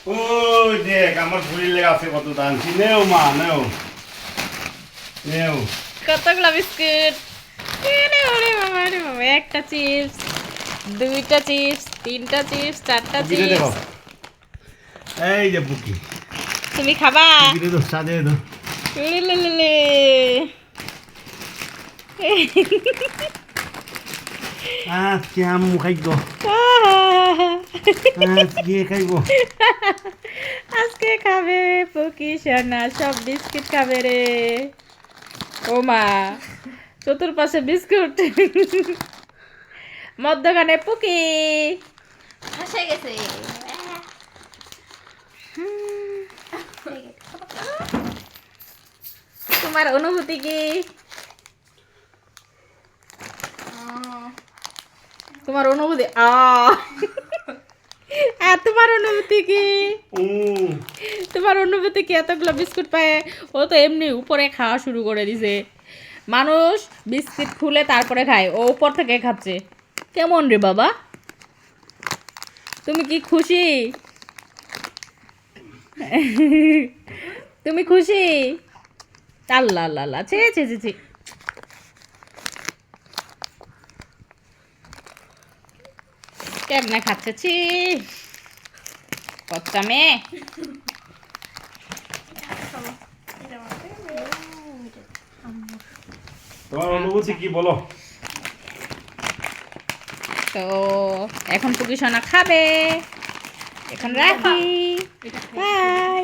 ওই দেখ আমার শরীর লেগে আছে কত টানছি নেও মা নেও নেও কতগুলো বিস্কুট ওরে বাবা রে বাবা একটা চিপস দুইটা চিপস তিনটা চিপস চারটা পুকিরে দেখো চিপস এই যে পুকি তুমি খাবা পুকিরে তো সাজে দাও উলিলিলিলি। আজকে আম্মু খাইব আজকে খাইব আজকে খাবে পুকি সোনা সব বিস্কিট খাবে রে ও মা চতুর্পাশে বিস্কুট মধ্যখানে পুকি হাসে গেছে তোমার অনুভূতি কি তোমার অনুভূতি তোমার অনুভূতি কি তোমার অনুভূতি কি এতগুলো বিস্কুট পায় ও তো এমনি উপরে খাওয়া শুরু করে দিছে মানুষ বিস্কিট খুলে তারপরে খায় ও উপর থেকে খাচ্ছে কেমন রে বাবা তুমি কি খুশি তুমি খুশি আল্লাহ আল্লাহ আল্লাহ ছি ছি ছি ছি কেমনে খাচ্ছে ছি কচ্চা মেয়ে তোমার অনুভূতি কি বলো তো এখন পুকি সোনা খাবে এখন রাখি বাই